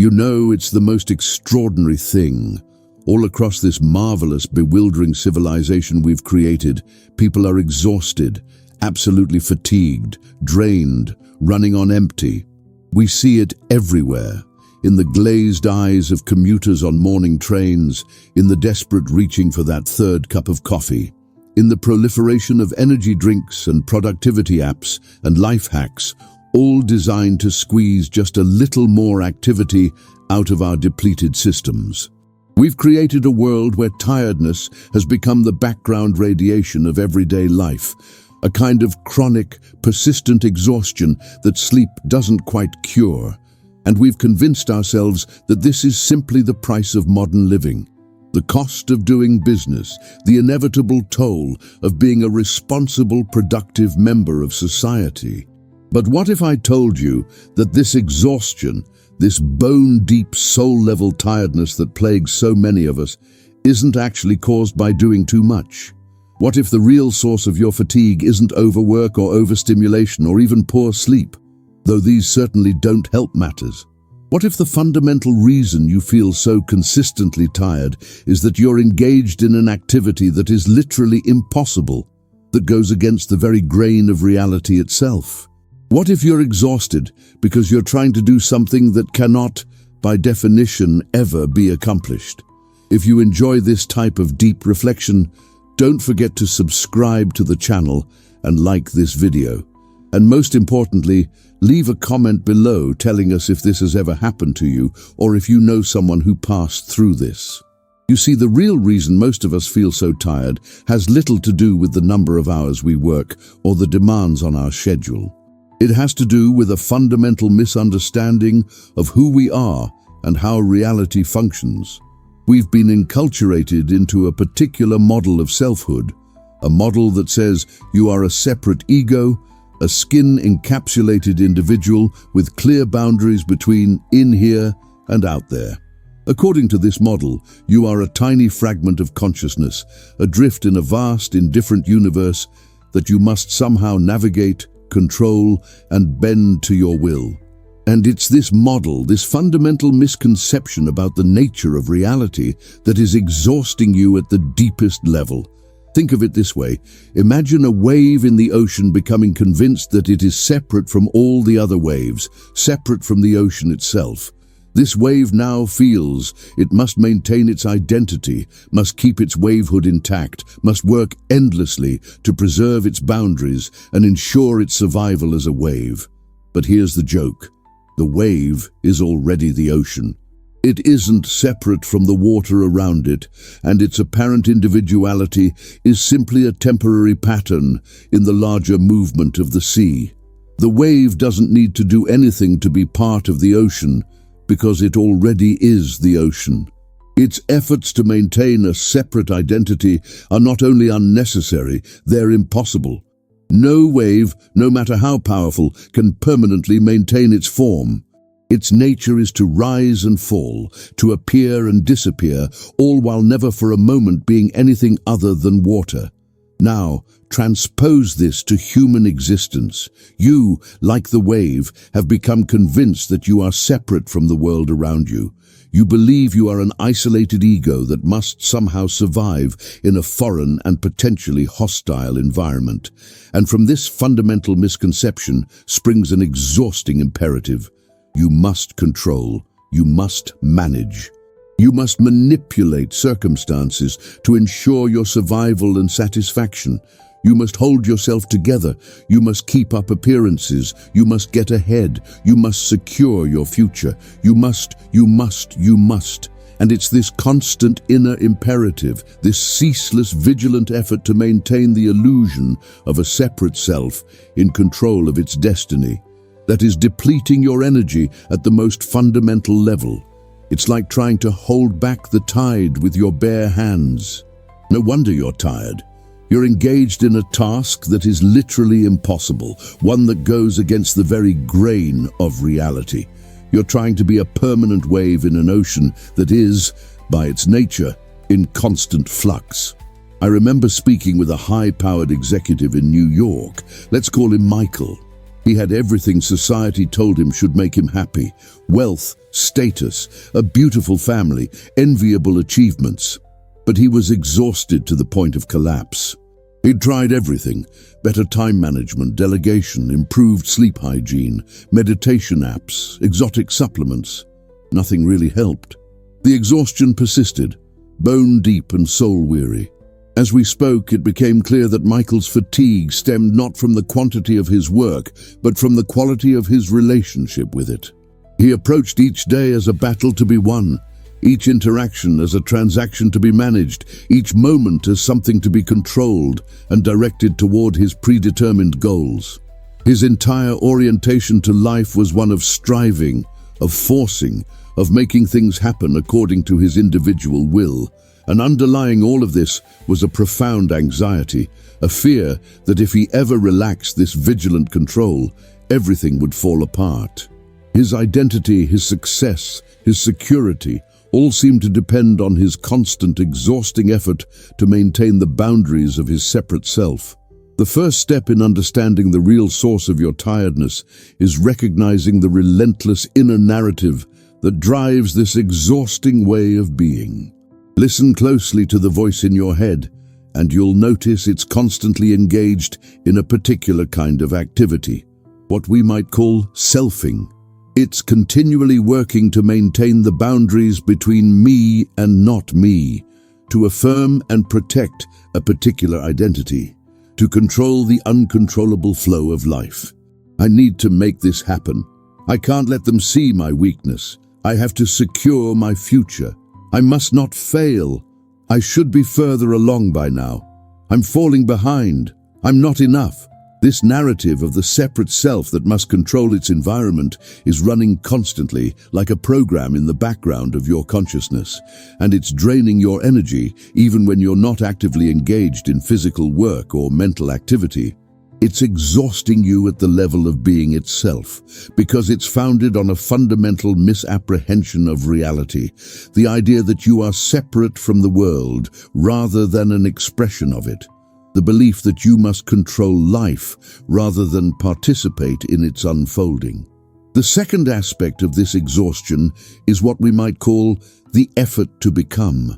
You know, it's the most extraordinary thing. All across this marvelous, bewildering civilization we've created, people are exhausted, absolutely fatigued, drained, running on empty. We see it everywhere, in the glazed eyes of commuters on morning trains, in the desperate reaching for that third cup of coffee, in the proliferation of energy drinks and productivity apps and life hacks, all designed to squeeze just a little more activity out of our depleted systems. We've created a world where tiredness has become the background radiation of everyday life, a kind of chronic, persistent exhaustion that sleep doesn't quite cure. And we've convinced ourselves that this is simply the price of modern living. The cost of doing business, the inevitable toll of being a responsible, productive member of society. But what if I told you that this exhaustion, this bone-deep, soul-level tiredness that plagues so many of us, isn't actually caused by doing too much? What if the real source of your fatigue isn't overwork or overstimulation or even poor sleep, though these certainly don't help matters? What if the fundamental reason you feel so consistently tired is that you're engaged in an activity that is literally impossible, that goes against the very grain of reality itself? What if you're exhausted because you're trying to do something that cannot, by definition, ever be accomplished? If you enjoy this type of deep reflection, don't forget to subscribe to the channel and like this video. And most importantly, leave a comment below telling us if this has ever happened to you or if you know someone who passed through this. You see, the real reason most of us feel so tired has little to do with the number of hours we work or the demands on our schedule. It has to do with a fundamental misunderstanding of who we are and how reality functions. We've been enculturated into a particular model of selfhood, a model that says you are a separate ego, a skin-encapsulated individual with clear boundaries between in here and out there. According to this model, you are a tiny fragment of consciousness, adrift in a vast, indifferent universe that you must somehow navigate, control, and bend to your will. And it's this model, this fundamental misconception about the nature of reality, that is exhausting you at the deepest level. Think of it this way. Imagine a wave in the ocean becoming convinced that it is separate from all the other waves, separate from the ocean itself. This wave now feels it must maintain its identity, must keep its wavehood intact, must work endlessly to preserve its boundaries and ensure its survival as a wave. But here's the joke. The wave is already the ocean. It isn't separate from the water around it, and its apparent individuality is simply a temporary pattern in the larger movement of the sea. The wave doesn't need to do anything to be part of the ocean, because it already is the ocean. Its efforts to maintain a separate identity are not only unnecessary, they're impossible. No wave, no matter how powerful, can permanently maintain its form. Its nature is to rise and fall, to appear and disappear, all while never for a moment being anything other than water. Now, transpose this to human existence. You, like the wave, have become convinced that you are separate from the world around you. You believe you are an isolated ego that must somehow survive in a foreign and potentially hostile environment. And from this fundamental misconception springs an exhausting imperative. You must control. You must manage. You must manipulate circumstances to ensure your survival and satisfaction. You must hold yourself together. You must keep up appearances. You must get ahead. You must secure your future. You must. And it's this constant inner imperative, this ceaseless, vigilant effort to maintain the illusion of a separate self in control of its destiny, that is depleting your energy at the most fundamental level. It's like trying to hold back the tide with your bare hands. No wonder you're tired. You're engaged in a task that is literally impossible, one that goes against the very grain of reality. You're trying to be a permanent wave in an ocean that is, by its nature, in constant flux. I remember speaking with a high-powered executive in New York. Let's call him Michael. He had everything society told him should make him happy: wealth, status, a beautiful family, enviable achievements. But he was exhausted to the point of collapse. He'd tried everything: better time management, delegation, improved sleep hygiene, meditation apps, exotic supplements. Nothing really helped. The exhaustion persisted, bone deep and soul weary. As we spoke, it became clear that Michael's fatigue stemmed not from the quantity of his work, but from the quality of his relationship with it. He approached each day as a battle to be won, each interaction as a transaction to be managed, each moment as something to be controlled and directed toward his predetermined goals. His entire orientation to life was one of striving, of forcing, of making things happen according to his individual will. And underlying all of this was a profound anxiety, a fear that if he ever relaxed this vigilant control, everything would fall apart. His identity, his success, his security, all seemed to depend on his constant, exhausting effort to maintain the boundaries of his separate self. The first step in understanding the real source of your tiredness is recognizing the relentless inner narrative that drives this exhausting way of being. Listen closely to the voice in your head, and you'll notice it's constantly engaged in a particular kind of activity, what we might call selfing. It's continually working to maintain the boundaries between me and not me, to affirm and protect a particular identity, to control the uncontrollable flow of life. I need to make this happen. I can't let them see my weakness. I have to secure my future. I must not fail. I should be further along by now. I'm falling behind. I'm not enough. This narrative of the separate self that must control its environment is running constantly, like a program in the background of your consciousness, and it's draining your energy even when you're not actively engaged in physical work or mental activity. It's exhausting you at the level of being itself, because it's founded on a fundamental misapprehension of reality, the idea that you are separate from the world rather than an expression of it, the belief that you must control life rather than participate in its unfolding. The second aspect of this exhaustion is what we might call the effort to become.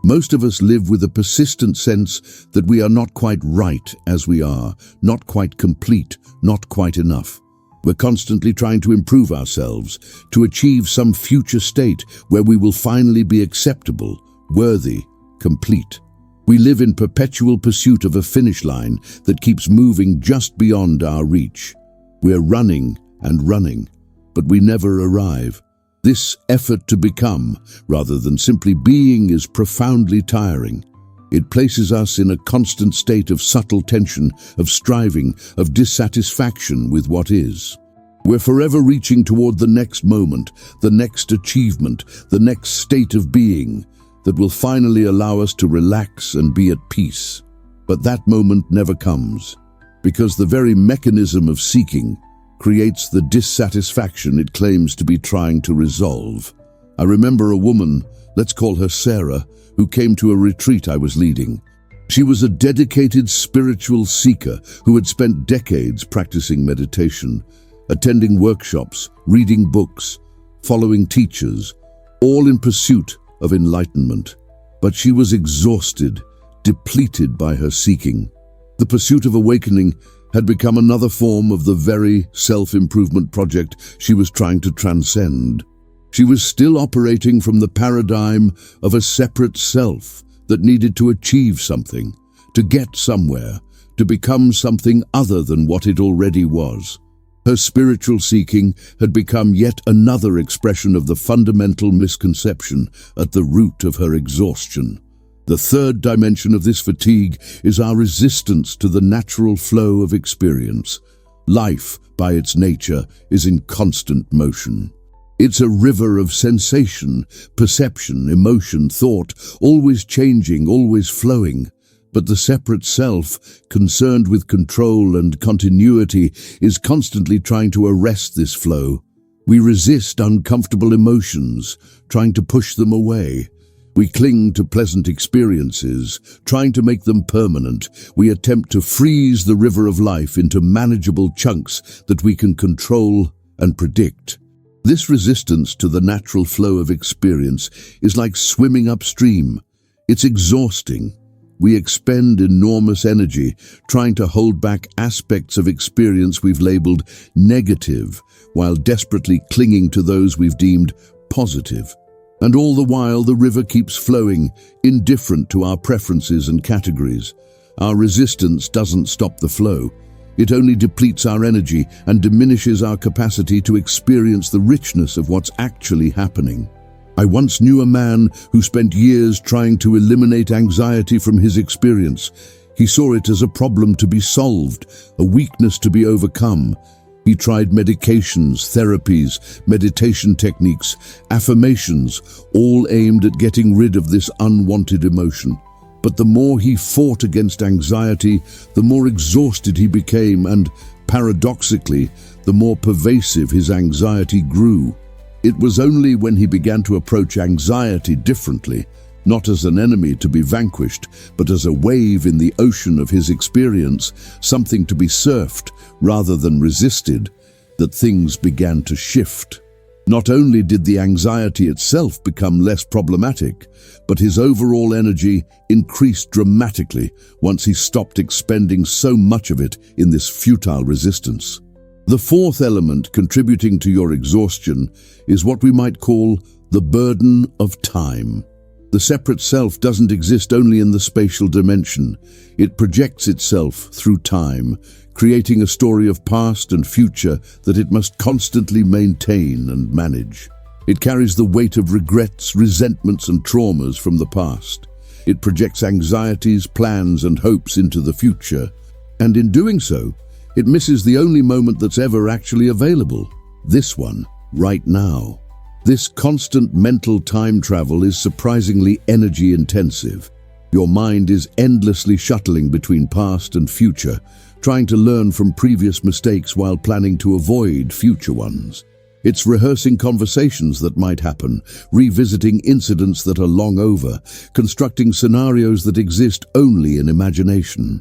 Most of us live with a persistent sense that we are not quite right as we are, not quite complete, not quite enough. We're constantly trying to improve ourselves, to achieve some future state where we will finally be acceptable, worthy, complete. We live in perpetual pursuit of a finish line that keeps moving just beyond our reach. We're running and running, but we never arrive. This effort to become, rather than simply being, is profoundly tiring. It places us in a constant state of subtle tension, of striving, of dissatisfaction with what is. We're forever reaching toward the next moment, the next achievement, the next state of being that will finally allow us to relax and be at peace. But that moment never comes, because the very mechanism of seeking creates the dissatisfaction it claims to be trying to resolve. I remember a woman, let's call her Sarah, who came to a retreat I was leading. She was a dedicated spiritual seeker who had spent decades practicing meditation, attending workshops, reading books, following teachers, all in pursuit of enlightenment. But she was exhausted, depleted by her seeking. The pursuit of awakening had become another form of the very self-improvement project she was trying to transcend. She was still operating from the paradigm of a separate self that needed to achieve something, to get somewhere, to become something other than what it already was. Her spiritual seeking had become yet another expression of the fundamental misconception at the root of her exhaustion. The third dimension of this fatigue is our resistance to the natural flow of experience. Life, by its nature, is in constant motion. It's a river of sensation, perception, emotion, thought, always changing, always flowing. But the separate self, concerned with control and continuity, is constantly trying to arrest this flow. We resist uncomfortable emotions, trying to push them away. We cling to pleasant experiences, trying to make them permanent. We attempt to freeze the river of life into manageable chunks that we can control and predict. This resistance to the natural flow of experience is like swimming upstream. It's exhausting. We expend enormous energy trying to hold back aspects of experience we've labeled negative, while desperately clinging to those we've deemed positive. And all the while, the river keeps flowing, indifferent to our preferences and categories. Our resistance doesn't stop the flow. It only depletes our energy and diminishes our capacity to experience the richness of what's actually happening. I once knew a man who spent years trying to eliminate anxiety from his experience. He saw it as a problem to be solved, a weakness to be overcome. He tried medications, therapies, meditation techniques, affirmations, all aimed at getting rid of this unwanted emotion. But the more he fought against anxiety, the more exhausted he became, and, paradoxically, the more pervasive his anxiety grew. It was only when he began to approach anxiety differently, not as an enemy to be vanquished, but as a wave in the ocean of his experience, something to be surfed rather than resisted, that things began to shift. Not only did the anxiety itself become less problematic, but his overall energy increased dramatically once he stopped expending so much of it in this futile resistance. The fourth element contributing to your exhaustion is what we might call the burden of time. The separate self doesn't exist only in the spatial dimension. It projects itself through time, creating a story of past and future that it must constantly maintain and manage. It carries the weight of regrets, resentments, and traumas from the past. It projects anxieties, plans, and hopes into the future. And in doing so, it misses the only moment that's ever actually available. This one, right now. This constant mental time travel is surprisingly energy-intensive. Your mind is endlessly shuttling between past and future, trying to learn from previous mistakes while planning to avoid future ones. It's rehearsing conversations that might happen, revisiting incidents that are long over, constructing scenarios that exist only in imagination.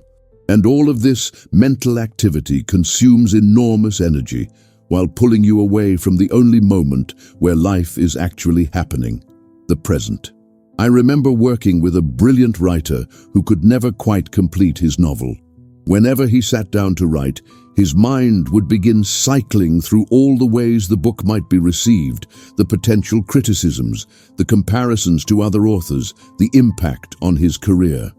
And all of this mental activity consumes enormous energy, while pulling you away from the only moment where life is actually happening, the present. I remember working with a brilliant writer who could never quite complete his novel. Whenever he sat down to write, his mind would begin cycling through all the ways the book might be received, the potential criticisms, the comparisons to other authors, the impact on his career.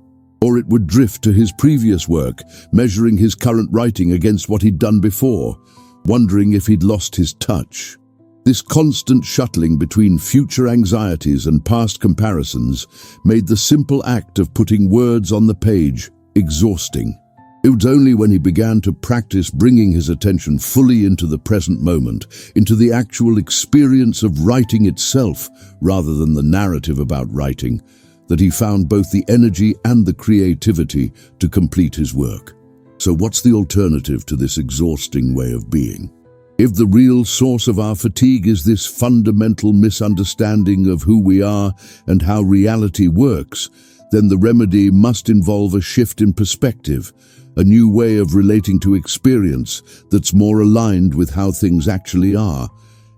Or it would drift to his previous work, measuring his current writing against what he'd done before, wondering if he'd lost his touch. This constant shuttling between future anxieties and past comparisons made the simple act of putting words on the page exhausting. It was only when he began to practice bringing his attention fully into the present moment, into the actual experience of writing itself, rather than the narrative about writing, that he found both the energy and the creativity to complete his work. So what's the alternative to this exhausting way of being? If the real source of our fatigue is this fundamental misunderstanding of who we are and how reality works, then the remedy must involve a shift in perspective, a new way of relating to experience that's more aligned with how things actually are.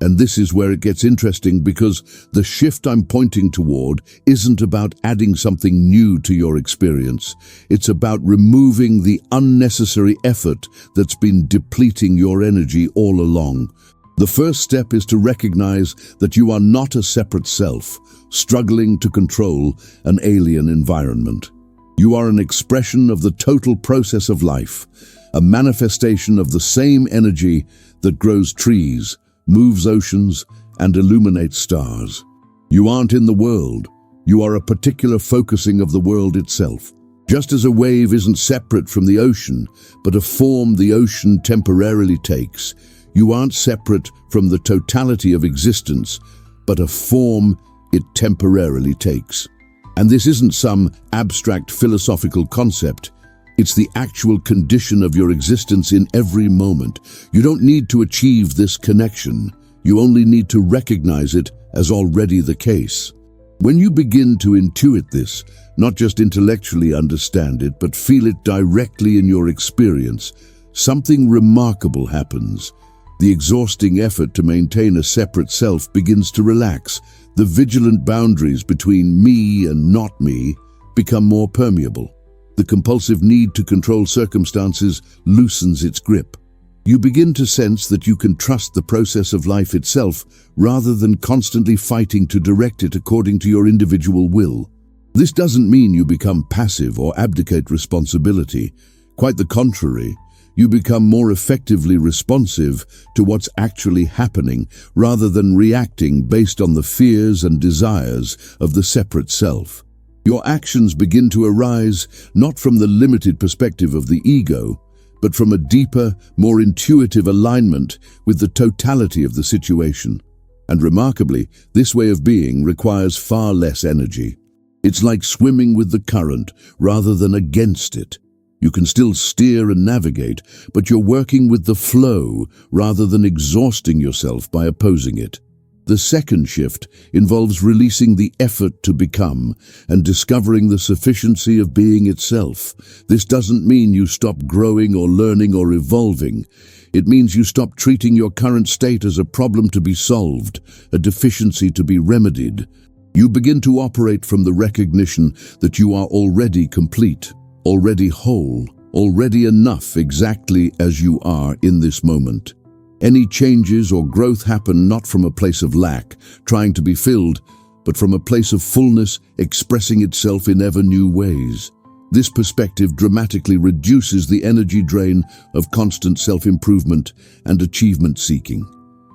And this is where it gets interesting, because the shift I'm pointing toward isn't about adding something new to your experience. It's about removing the unnecessary effort that's been depleting your energy all along. The first step is to recognize that you are not a separate self, struggling to control an alien environment. You are an expression of the total process of life, a manifestation of the same energy that grows trees, moves oceans, and illuminates stars. You aren't in the world. You are a particular focusing of the world itself. Just as a wave isn't separate from the ocean, but a form the ocean temporarily takes, you aren't separate from the totality of existence, but a form it temporarily takes. And this isn't some abstract philosophical concept. It's the actual condition of your existence in every moment. You don't need to achieve this connection. You only need to recognize it as already the case. When you begin to intuit this, not just intellectually understand it, but feel it directly in your experience, something remarkable happens. The exhausting effort to maintain a separate self begins to relax. The vigilant boundaries between me and not me become more permeable. The compulsive need to control circumstances loosens its grip. You begin to sense that you can trust the process of life itself rather than constantly fighting to direct it according to your individual will. This doesn't mean you become passive or abdicate responsibility. Quite the contrary, you become more effectively responsive to what's actually happening rather than reacting based on the fears and desires of the separate self. Your actions begin to arise not from the limited perspective of the ego, but from a deeper, more intuitive alignment with the totality of the situation. And remarkably, this way of being requires far less energy. It's like swimming with the current rather than against it. You can still steer and navigate, but you're working with the flow rather than exhausting yourself by opposing it. The second shift involves releasing the effort to become and discovering the sufficiency of being itself. This doesn't mean you stop growing or learning or evolving. It means you stop treating your current state as a problem to be solved, a deficiency to be remedied. You begin to operate from the recognition that you are already complete, already whole, already enough exactly as you are in this moment. Any changes or growth happen not from a place of lack, trying to be filled, but from a place of fullness expressing itself in ever new ways. This perspective dramatically reduces the energy drain of constant self-improvement and achievement seeking.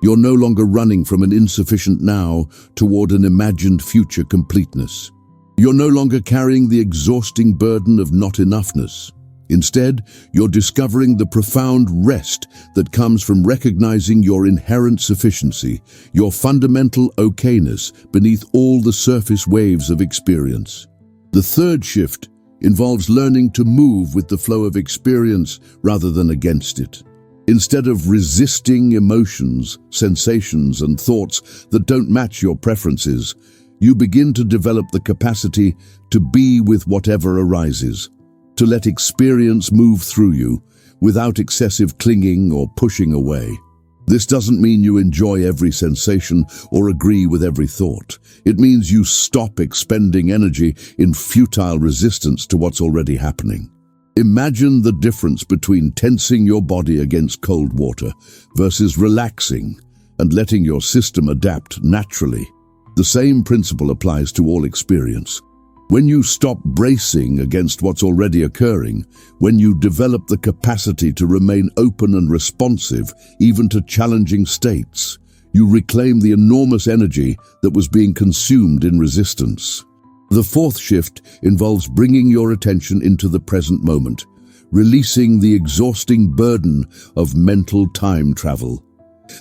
You're no longer running from an insufficient now toward an imagined future completeness. You're no longer carrying the exhausting burden of not enoughness. Instead, you're discovering the profound rest that comes from recognizing your inherent sufficiency, your fundamental okayness beneath all the surface waves of experience. The third shift involves learning to move with the flow of experience rather than against it. Instead of resisting emotions, sensations, and thoughts that don't match your preferences, you begin to develop the capacity to be with whatever arises, to let experience move through you without excessive clinging or pushing away. This doesn't mean you enjoy every sensation or agree with every thought. It means you stop expending energy in futile resistance to what's already happening. Imagine the difference between tensing your body against cold water versus relaxing and letting your system adapt naturally. The same principle applies to all experience. When you stop bracing against what's already occurring, when you develop the capacity to remain open and responsive even to challenging states, you reclaim the enormous energy that was being consumed in resistance. The fourth shift involves bringing your attention into the present moment, releasing the exhausting burden of mental time travel.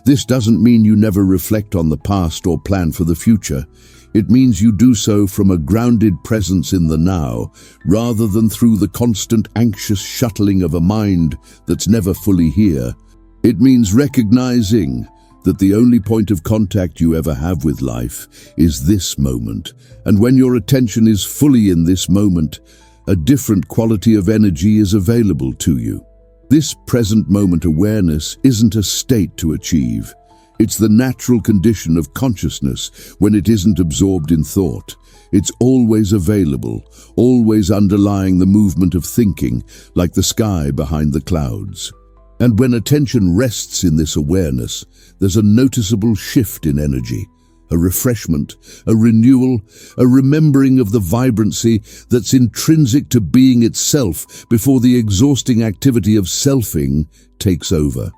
This doesn't mean you never reflect on the past or plan for the future. It means you do so from a grounded presence in the now, rather than through the constant anxious shuttling of a mind that's never fully here. It means recognizing that the only point of contact you ever have with life is this moment, and when your attention is fully in this moment, a different quality of energy is available to you. This present moment awareness isn't a state to achieve. It's the natural condition of consciousness when it isn't absorbed in thought. It's always available, always underlying the movement of thinking, like the sky behind the clouds. And when attention rests in this awareness, there's a noticeable shift in energy, a refreshment, a renewal, a remembering of the vibrancy that's intrinsic to being itself before the exhausting activity of selfing takes over.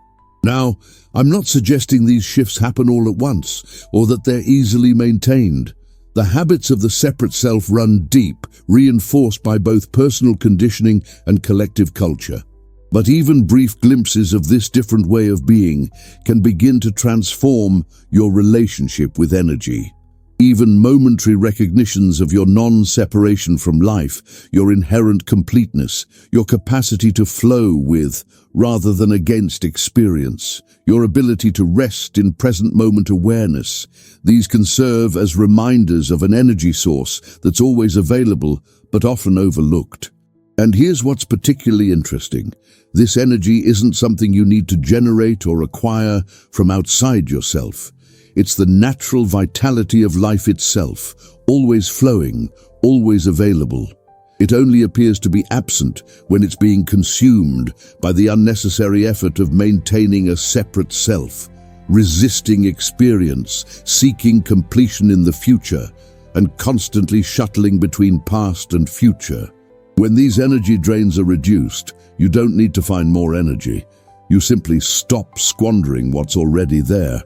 Now, I'm not suggesting these shifts happen all at once, or that they're easily maintained. The habits of the separate self run deep, reinforced by both personal conditioning and collective culture. But even brief glimpses of this different way of being can begin to transform your relationship with energy. even momentary recognitions of your non-separation from life, your inherent completeness, your capacity to flow with, rather than against experience, your ability to rest in present moment awareness. These can serve as reminders of an energy source that's always available, but often overlooked. And here's what's particularly interesting. This energy isn't something you need to generate or acquire from outside yourself. It's the natural vitality of life itself, always flowing, always available. It only appears to be absent when it's being consumed by the unnecessary effort of maintaining a separate self, resisting experience, seeking completion in the future, and constantly shuttling between past and future. When these energy drains are reduced, you don't need to find more energy. You simply stop squandering what's already there.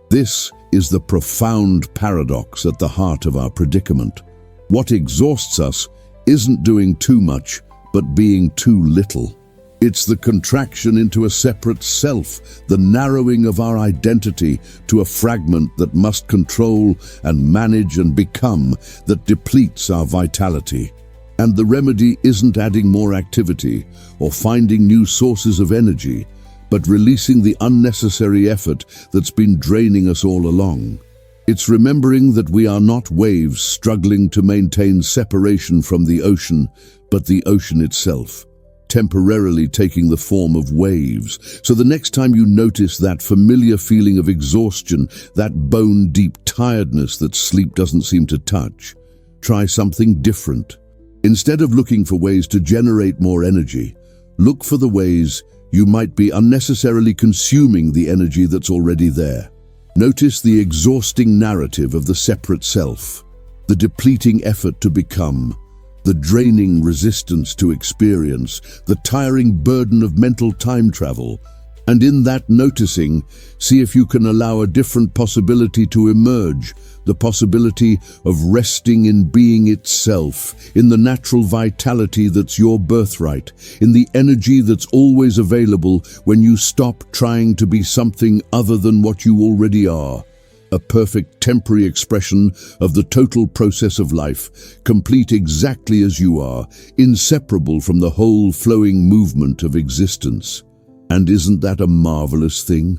This is the profound paradox at the heart of our predicament. What exhausts us isn't doing too much, but being too little. It's the contraction into a separate self, the narrowing of our identity to a fragment that must control and manage and become, that depletes our vitality. And the remedy isn't adding more activity or finding new sources of energy, but releasing the unnecessary effort that's been draining us all along. It's remembering that we are not waves struggling to maintain separation from the ocean, but the ocean itself, temporarily taking the form of waves. So the next time you notice that familiar feeling of exhaustion, that bone-deep tiredness that sleep doesn't seem to touch, try something different. Instead of looking for ways to generate more energy, look for the ways you might be unnecessarily consuming the energy that's already there. Notice the exhausting narrative of the separate self, the depleting effort to become, the draining resistance to experience, the tiring burden of mental time travel. And in that noticing, see if you can allow a different possibility to emerge, the possibility of resting in being itself, in the natural vitality that's your birthright, in the energy that's always available when you stop trying to be something other than what you already are. A perfect temporary expression of the total process of life, complete exactly as you are, inseparable from the whole flowing movement of existence. And isn't that a marvelous thing?